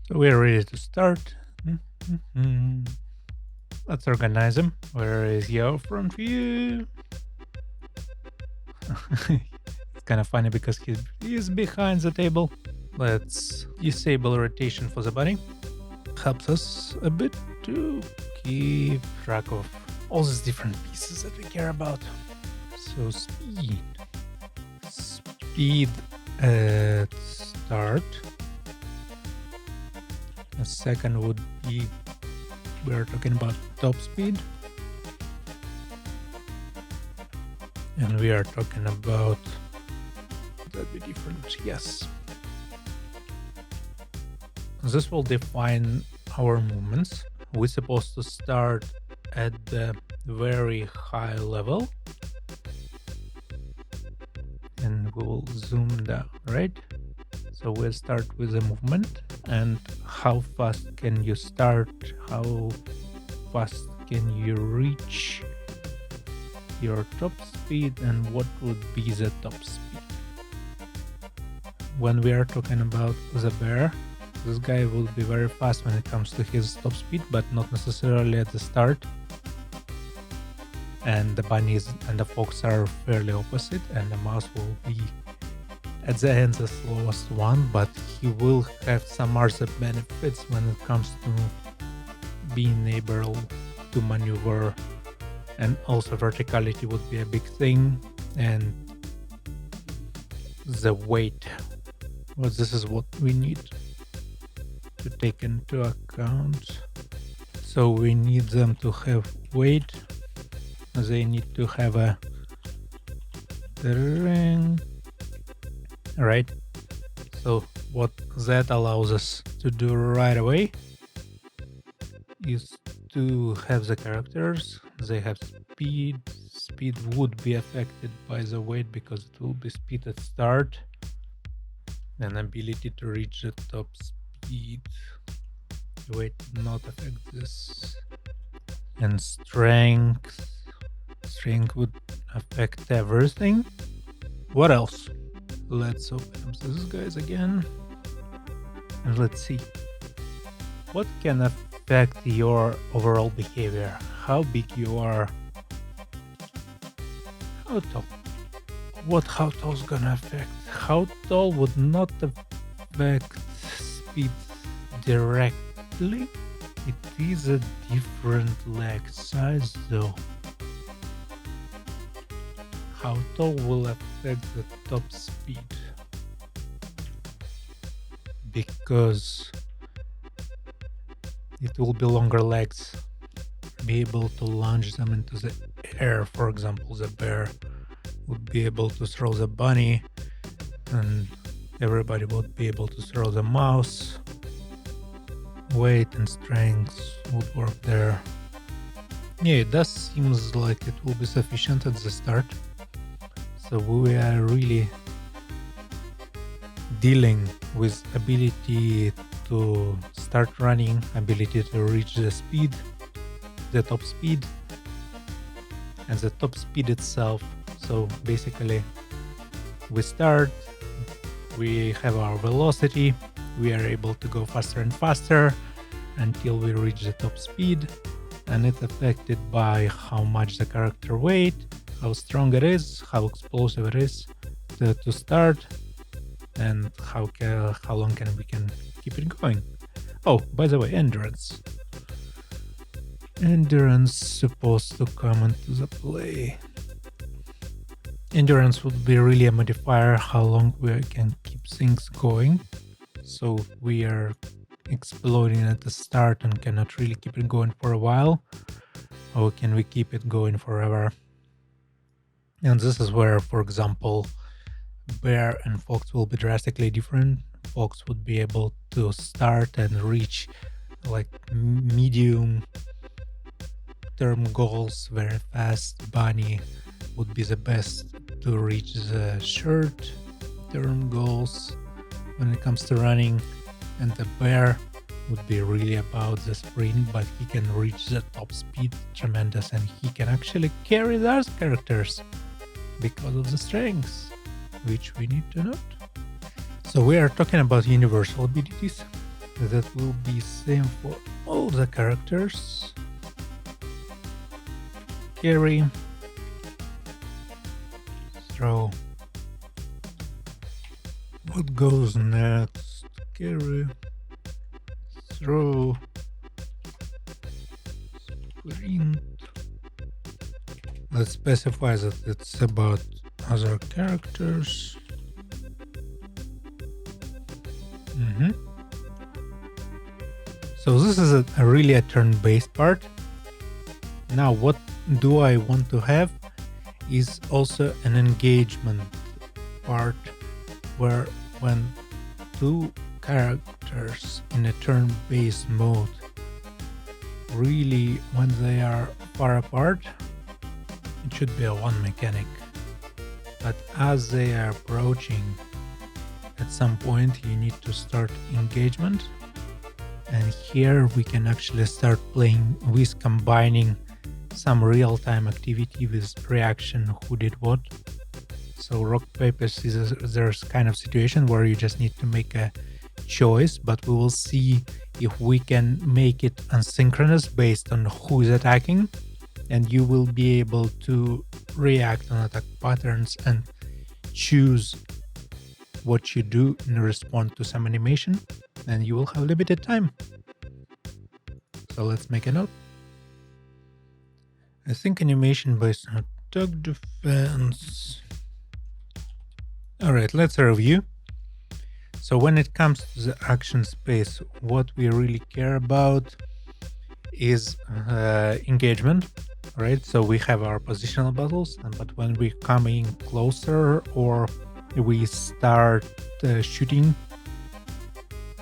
So we're ready to start. Let's organize him. Where is your front view? It's kind of funny because he's behind the table. Let's disable rotation for the body. Helps us a bit to keep track of all these different pieces that we care about. So speed at start. A second would be, we're talking about top speed. And we are talking about, that'd be different, yes. This will define our movements. We're supposed to start at the very high level. And we'll zoom down, right? So we'll start with the movement and how fast can you start, how fast can you reach your top speed, and what would be the top speed. When we are talking about the bear, this guy will be very fast when it comes to his top speed, but not necessarily at the start. And the bunnies and the fox are fairly opposite, and the mouse will be at the end the slowest one, but he will have some other benefits when it comes to being able to maneuver, and also verticality would be a big thing, and the weight. Well, this is what we need to take into account. So we need them to have weight. They need to have a ring, right? So what that allows us to do right away is to have the characters. They have speed. Speed would be affected by the weight because it will be speed at start. And ability to reach the top speed. Weight not affect this. And strength. Strength would affect everything. What else? Let's open up these guys again. And let's see. What can affect your overall behavior? How big you are? How tall? How tall is gonna affect? How tall would not affect speed directly. It is a different leg size though. How tall will affect the top speed, because it will be longer legs, be able to launch them into the air. For example, the bear would be able to throw the bunny, and everybody would be able to throw the mouse. Weight and strength would work there. Yeah, it does seems like it will be sufficient at the start. So we are really dealing with ability to start running, ability to reach the speed, the top speed, and the top speed itself. So basically, we start, we have our velocity, we are able to go faster and faster until we reach the top speed, and it's affected by how much the character weight, how strong it is, how explosive it is to start, and how long we can keep it going. Oh, by the way, endurance. Endurance supposed to come into the play. Endurance would be really a modifier how long we can keep things going. So we are exploding at the start and cannot really keep it going for a while, or can we keep it going forever? And this is where, for example, bear and fox will be drastically different. Fox would be able to start and reach like medium term goals very fast. Bunny would be the best to reach the short term goals when it comes to running, and the bear would be really about the sprint, but he can reach the top speed tremendous, and he can actually carry those characters because of the strengths, which we need to note. So we are talking about universal abilities. That will be same for all the characters. Carry, throw. What goes next? Carry, throw, sprint. Let's specify that it's about other characters. So this is really a turn-based part. Now what do I want to have is also an engagement part where when two characters in a turn-based mode, really when they are far apart, it should be a one mechanic. But as they are approaching, at some point you need to start engagement. And here we can actually start playing with combining some real-time activity with reaction, who did what. So rock, paper, scissors, there's kind of situation where you just need to make a choice, but we will see if we can make it asynchronous based on who is attacking, and you will be able to react on attack patterns and choose what you do in response to some animation, and you will have limited time. So let's make a note. I think animation based on attack defense. Alright, let's review. So when it comes to the action space, what we really care about is engagement, right? So we have our positional battles, but when we come in closer or we start shooting,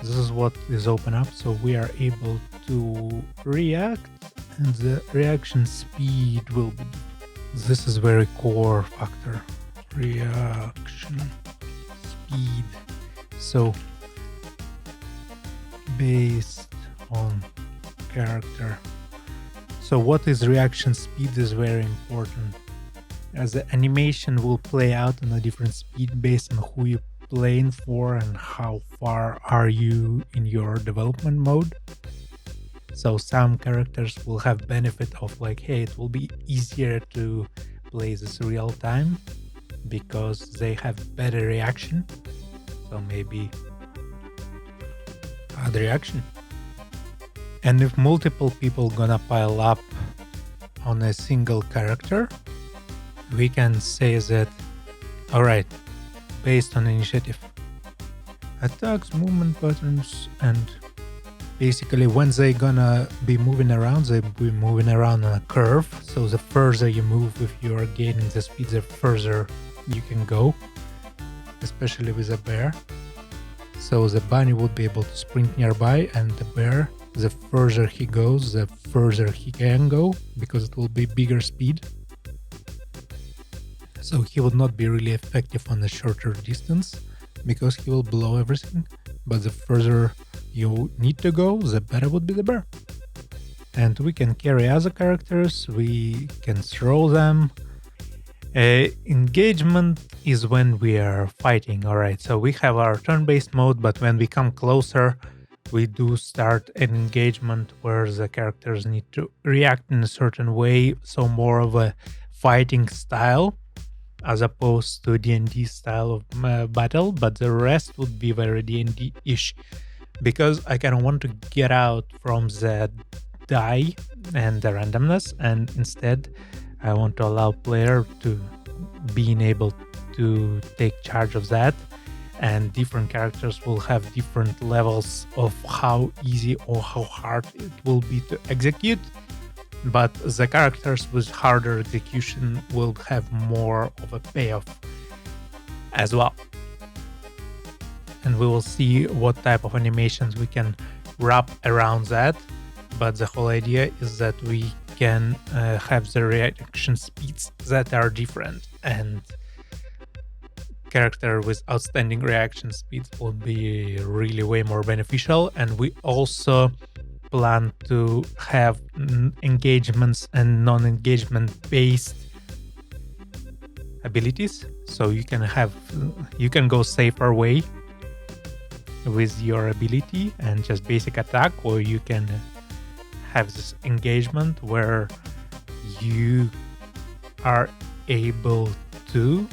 this is what is open up. So we are able to react, and the reaction speed will be. This is very core factor. Reaction speed. So based on character. So what is reaction speed is very important, as the animation will play out on a different speed based on who you're playing for and how far are you in your development mode. So some characters will have benefit of like, hey, it will be easier to play this real time because they have better reaction. So maybe add reaction. And if multiple people gonna pile up on a single character, we can say that, all right, based on initiative, attacks, movement patterns, and basically when they gonna be moving around, they be moving around on a curve. So the further you move, if you are gaining the speed, the further you can go, especially with a bear. So the bunny would be able to sprint nearby, and the bear, the further he goes, the further he can go, because it will be bigger speed. So he will not be really effective on a shorter distance because he will blow everything. But the further you need to go, the better would be the bear. And we can carry other characters, we can throw them. Engagement is when we are fighting. Alright, so we have our turn-based mode, but when we come closer, we do start an engagement where the characters need to react in a certain way, so more of a fighting style as opposed to D&D style of battle, but the rest would be very D&D-ish, because I kind of want to get out from the die and the randomness, and instead I want to allow player to being able to take charge of that, and different characters will have different levels of how easy or how hard it will be to execute. But the characters with harder execution will have more of a payoff as well. And we will see what type of animations we can wrap around that. But the whole idea is that we can have the reaction speeds that are different, and character with outstanding reaction speeds will be really way more beneficial. And we also plan to have engagements and non-engagement based abilities, so you can go safer way with your ability and just basic attack, or you can have this engagement where you are able to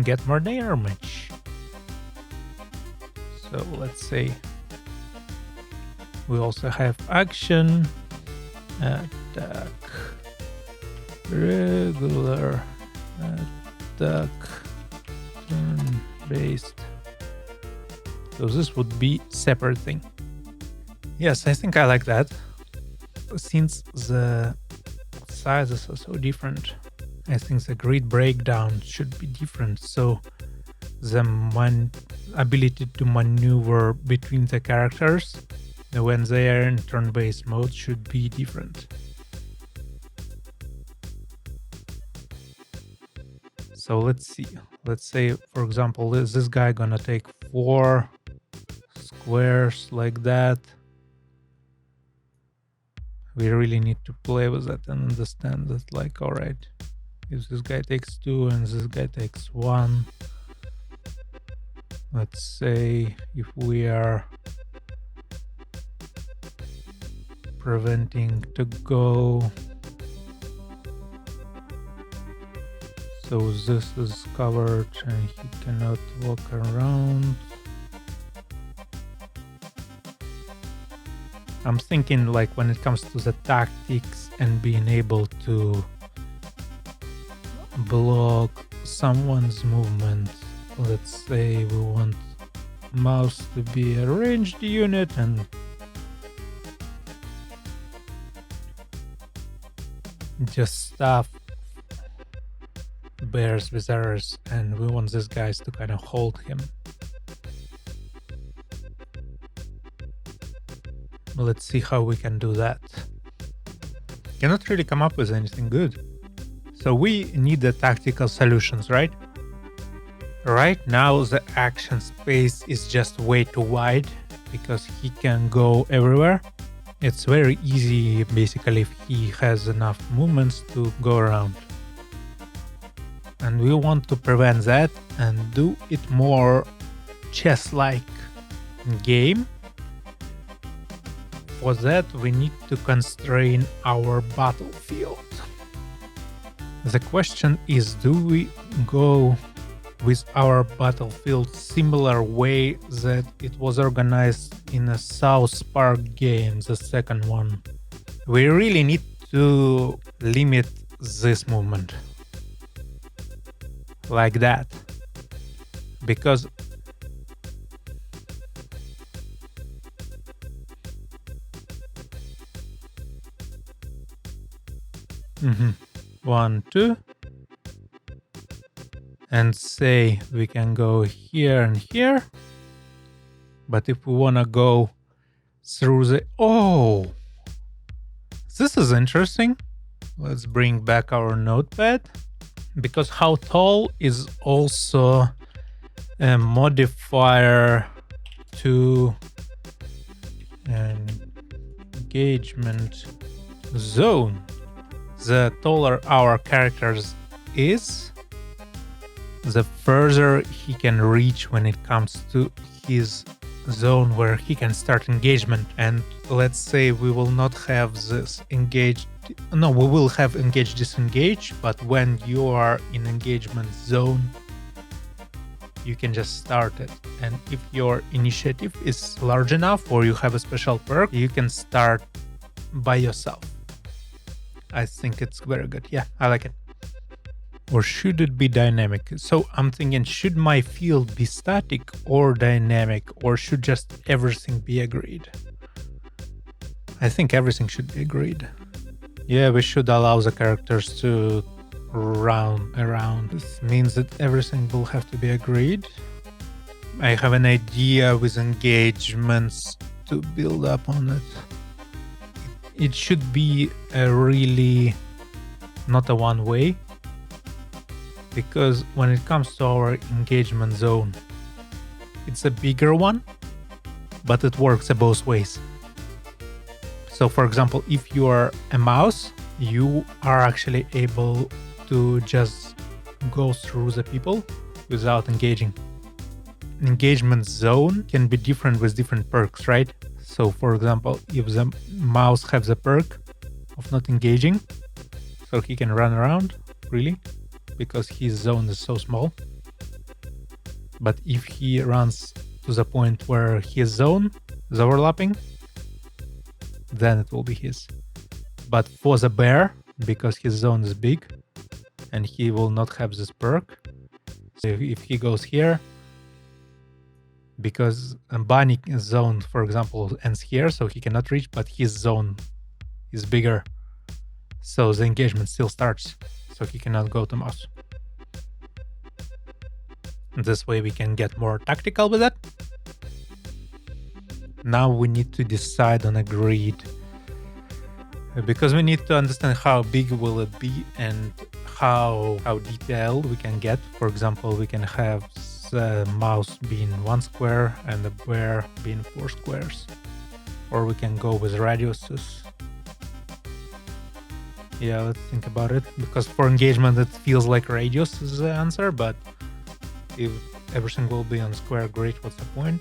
get more damage. So let's say we also have action, attack, regular attack, turn-based. So this would be separate thing. Yes, I think I like that. Since the sizes are so different, I think the grid breakdown should be different. So the ability to maneuver between the characters when they are in turn-based mode should be different. So let's see. Let's say, for example, is this guy gonna take 4 squares like that? We really need to play with that and understand that, like, all right, if this guy takes 2 and this guy takes 1, let's say if we are preventing to go, so this is covered and he cannot walk around. I'm thinking, like, when it comes to the tactics and being able to block someone's movement, let's say we want mouse to be a ranged unit and just stuff bears with arrows, and we want these guys to kind of hold him. Let's see how we can do that. Cannot really come up with anything good. So we need the tactical solutions, right? Right now the action space is just way too wide because he can go everywhere. It's very easy basically if he has enough movements to go around. And we want to prevent that and do it more chess-like game. For that, we need to constrain our battlefield. The question is, do we go with our battlefield similar way that it was organized in a South Park game, the second one? We really need to limit this movement. Like that. Because one, two, and say we can go here and here, but if we want to go through the this is interesting. Let's bring back our notepad, because how tall is also a modifier to an engagement zone. The taller our characters is, the further he can reach when it comes to his zone where he can start engagement. And let's say we will not have this engaged, no, we will have engage disengage, but when you are in engagement zone, you can just start it. And if your initiative is large enough or you have a special perk, you can start by yourself. I think it's very good. Yeah, I like it. Or should it be dynamic? So I'm thinking, should my field be static or dynamic, or should just everything be a grid? I think everything should be a grid. Yeah, we should allow the characters to run around. This means that everything will have to be a grid. I have an idea with engagements to build up on it. It should be a really not a one way, because when it comes to our engagement zone, it's a bigger one, but it works both ways. So for example, if you are a mouse, you are actually able to just go through the people without engaging. engagement zone can be different with different perks, right? So for example, if the mouse has a perk of not engaging, so he can run around freely because his zone is so small. But if he runs to the point where his zone is overlapping, then it will be his. But for the bear, because his zone is big and he will not have this perk, so if he goes here, because a bunny zone, for example, ends here, so he cannot reach, but his zone is bigger, so the engagement still starts, so he cannot go to mouse. This way we can get more tactical with it. Now we need to decide on a grid, because we need to understand how big will it be and how detailed we can get. For example, we can have the mouse being 1 square and the bear being 4 squares, or we can go with radiuses. Yeah, let's think about it, because for engagement it feels like radius is the answer, but if everything will be on square grid, what's the point?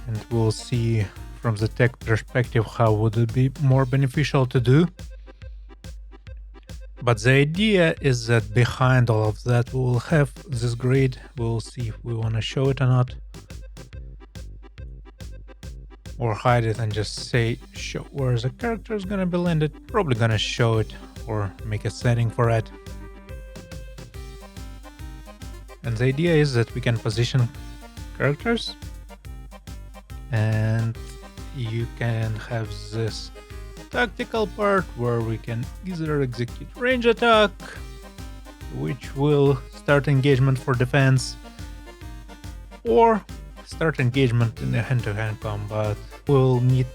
And we'll see from the tech perspective how would it be more beneficial to do. But the idea is that behind all of that we will have this grid. We'll see if we want to show it or not, or hide it and just say show where the character is gonna be landed. Probably gonna show it or make a setting for it. And the idea is that we can position characters and you can have this tactical part where we can either execute range attack, which will start engagement for defense, or start engagement in a hand-to-hand combat. We'll need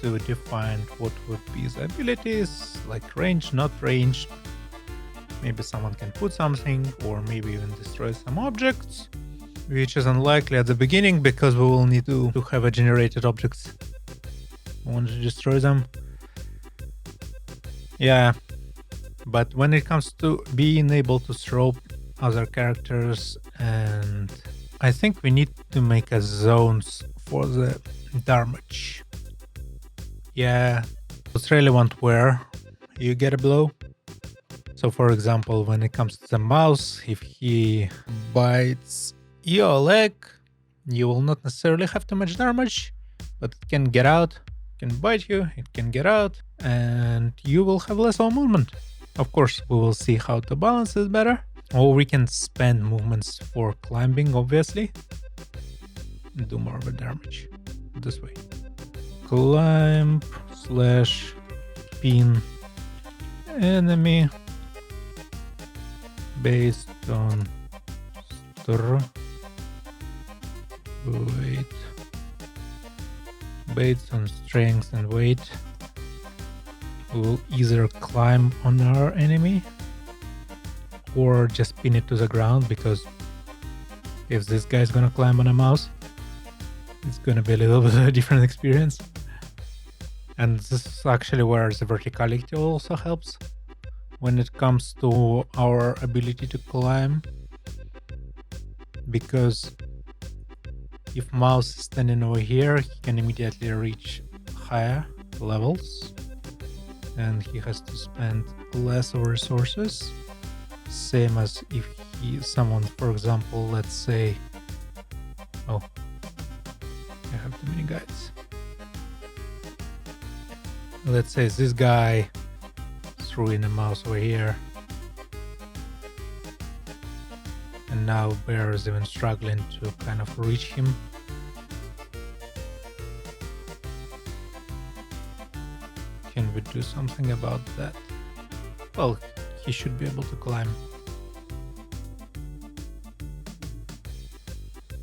to define what would be the abilities, like range, not range. Maybe someone can put something, or maybe even destroy some objects, which is unlikely at the beginning because we will need to have a generated objects. We want to destroy them. Yeah, but when it comes to being able to throw other characters, and I think we need to make a zones for the damage. Yeah, it's relevant where you get a blow. So for example, when it comes to the mouse, if he bites your leg, you will not necessarily have too much damage, but it can get out, it can bite you, it can get out, and you will have less of movement. Of course, we will see how to balance it better. Or we can spend movements for climbing, obviously. Do more of a damage this way. Climb / pin enemy based on weight, based on strength and weight. We will either climb on our enemy or just pin it to the ground, because if this guy's gonna climb on a mouse, it's gonna be a little bit of a different experience. And this is actually where the verticality also helps when it comes to our ability to climb, because if mouse is standing over here, he can immediately reach higher levels and he has to spend less of resources. Same as if someone, for example, let's say, oh, I have too many guides. Let's say this guy threw in a mouse over here, and now Bear is even struggling to kind of reach him. Can we do something about that? Well, he should be able to climb.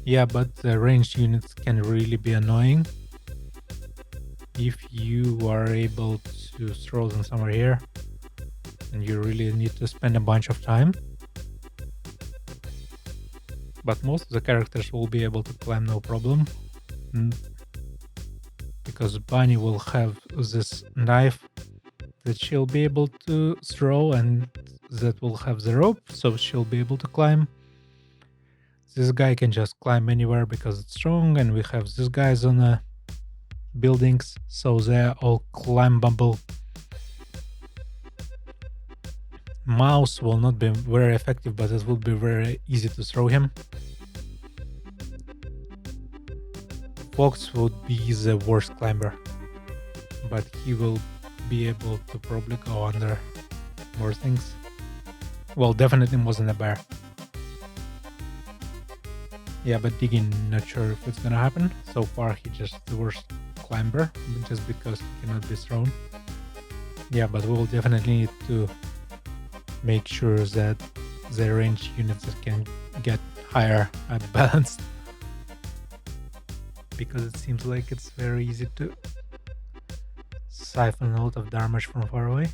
Yeah, but the ranged units can really be annoying. If you are able to throw them somewhere here, and you really need to spend a bunch of time. But most of the characters will be able to climb no problem, because Bunny will have this knife that she'll be able to throw, and that will have the rope, so she'll be able to climb. This guy can just climb anywhere because it's strong, and we have these guys on the buildings, so they're all climbable. Mouse will not be very effective, but it will be very easy to throw him. Fox would be the worst climber, but he will be able to probably go under more things. Well, definitely wasn't a bear. Yeah, but digging, not sure if it's gonna happen. So far, he's just the worst climber, just because he cannot be thrown. Yeah, but we'll definitely need to make sure that the range units can get higher at balanced, because it seems like it's very easy to siphon a lot of damage from far away.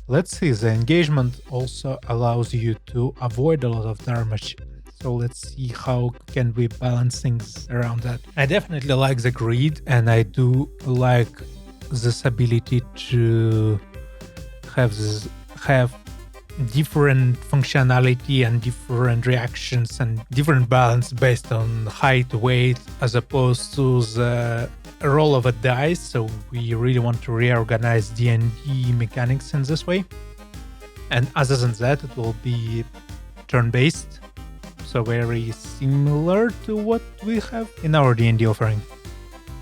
Let's see, the engagement also allows you to avoid a lot of damage. So let's see how can we balance things around that. I definitely like the greed, and I do like this ability to have different functionality and different reactions and different balance based on height, weight, as opposed to the roll of a dice. So we really want to reorganize D&D mechanics in this way. And other than that, it will be turn-based, so very similar to what we have in our D&D offering.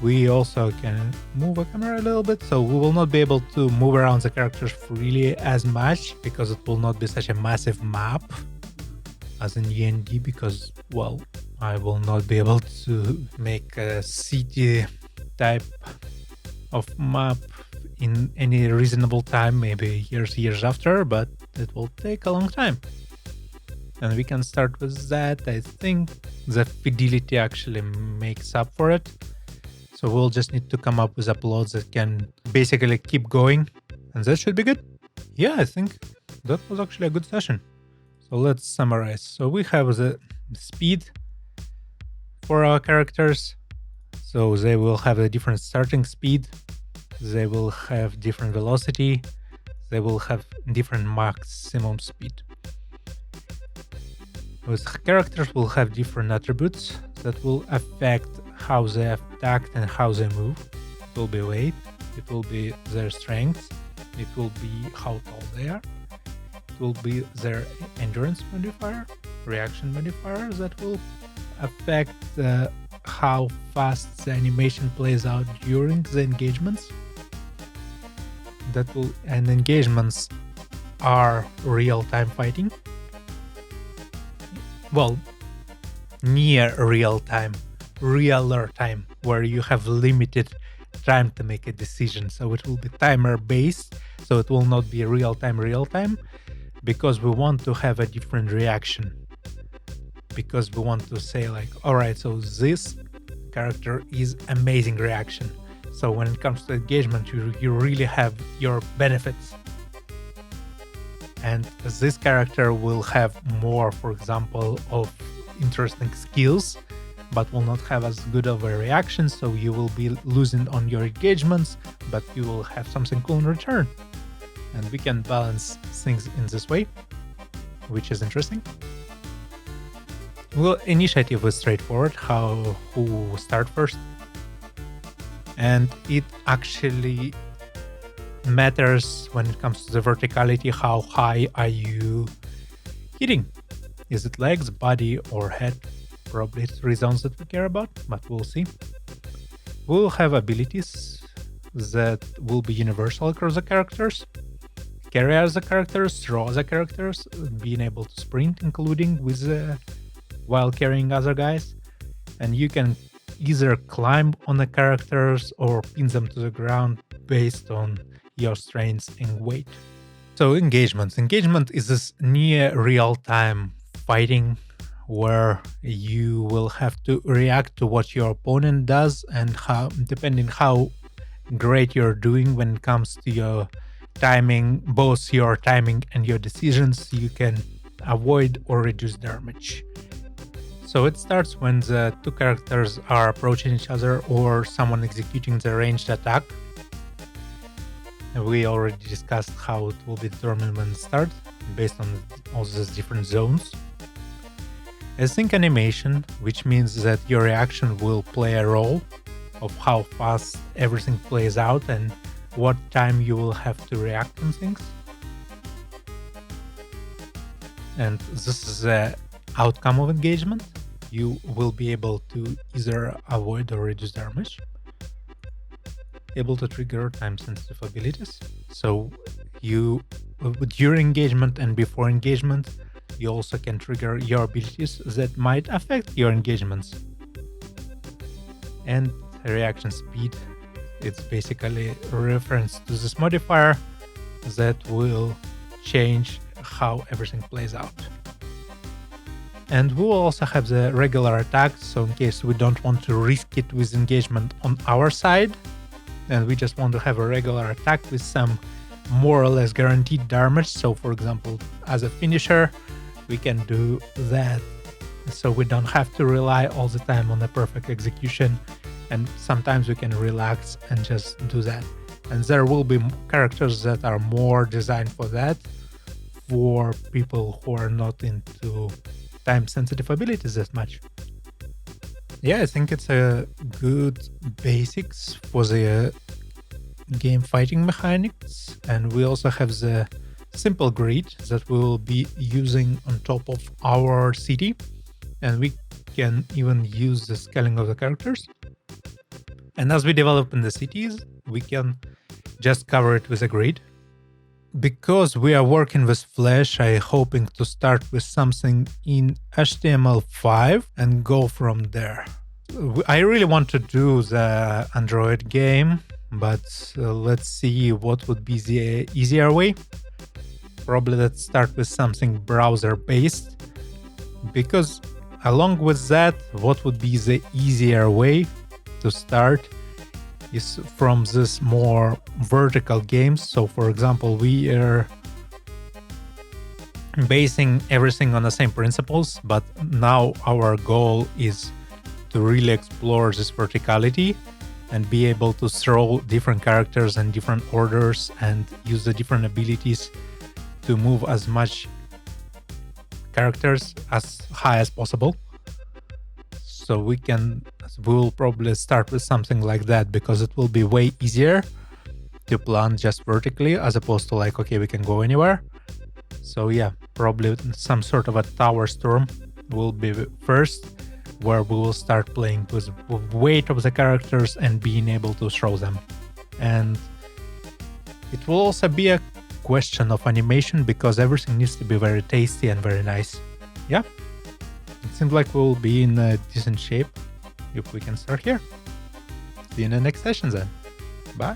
We also can move a camera a little bit, so we will not be able to move around the characters freely as much, because it will not be such a massive map as in D&D, because, well, I will not be able to make a city type of map in any reasonable time, maybe years after, but it will take a long time. And we can start with that. I think the fidelity actually makes up for it. So we'll just need to come up with uploads that can basically keep going, and that should be good. Yeah, I think that was actually a good session. So let's summarize. So we have the speed for our characters. So they will have a different starting speed. They will have different velocity. They will have different maximum speed. Those characters will have different attributes that will affect how they attack and how they move. It will be weight, it will be their strength, it will be how tall they are, it will be their endurance modifier, reaction modifier that will affect how fast the animation plays out during the engagements. And engagements are real-time fighting. Well, near real-time, realer time, where you have limited time to make a decision. So it will be timer-based, so it will not be real-time, because we want to have a different reaction. Because we want to say like, all right, so this character is amazing reaction. So when it comes to engagement, you really have your benefits. And this character will have more, for example, of interesting skills, but will not have as good of a reaction. So you will be losing on your engagements, but you will have something cool in return. And we can balance things in this way, which is interesting. Well, initiative is straightforward, who start first. And it actually matters when it comes to the verticality. How high are you hitting? Is it legs, body, or head? Probably 3 zones that we care about, but we'll see. We'll have abilities that will be universal across the characters. Carry as the characters, throw as the characters, being able to sprint, including with while carrying other guys. And you can either climb on the characters or pin them to the ground based on your strengths and weight. So engagement is this near real-time fighting where you will have to react to what your opponent does, and how, depending how great you're doing when it comes to your timing, both your timing and your decisions, you can avoid or reduce damage. So it starts when the 2 characters are approaching each other or someone executing the ranged attack. We already discussed how it will be determined when it starts, based on all these different zones. Async animation, which means that your reaction will play a role of how fast everything plays out and what time you will have to react on things. And this is the outcome of engagement. You will be able to either avoid or reduce damage. Able to trigger time-sensitive abilities. So you, during engagement and before engagement, you also can trigger your abilities that might affect your engagements. And reaction speed, it's basically a reference to this modifier that will change how everything plays out. And we'll also have the regular attack, so in case we don't want to risk it with engagement on our side, and we just want to have a regular attack with some more or less guaranteed damage. So for example, as a finisher, we can do that. So we don't have to rely all the time on the perfect execution. And sometimes we can relax and just do that. And there will be characters that are more designed for that, for people who are not into time-sensitive abilities that much. Yeah, I think it's a good basics for the game fighting mechanics. And we also have the simple grid that we will be using on top of our city. And we can even use the scaling of the characters. And as we develop in the cities, we can just cover it with a grid. Because we are working with Flash, I'm hoping to start with something in HTML5 and go from there. I really want to do the Android game, but let's see what would be the easier way. Probably let's start with something browser-based, because along with that, what would be the easier way to start is from this more vertical games. So for example, we are basing everything on the same principles, but now our goal is to really explore this verticality and be able to throw different characters in different orders and use the different abilities to move as much characters as high as possible. So we'll probably start with something like that, because it will be way easier to plan just vertically as opposed to like, okay, we can go anywhere. So yeah, probably some sort of a tower storm will be first, where we will start playing with weight of the characters and being able to throw them. And it will also be a question of animation, because everything needs to be very tasty and very nice. Yeah. It seems like we'll be in a decent shape if we can start here. See you in the next session then. Bye.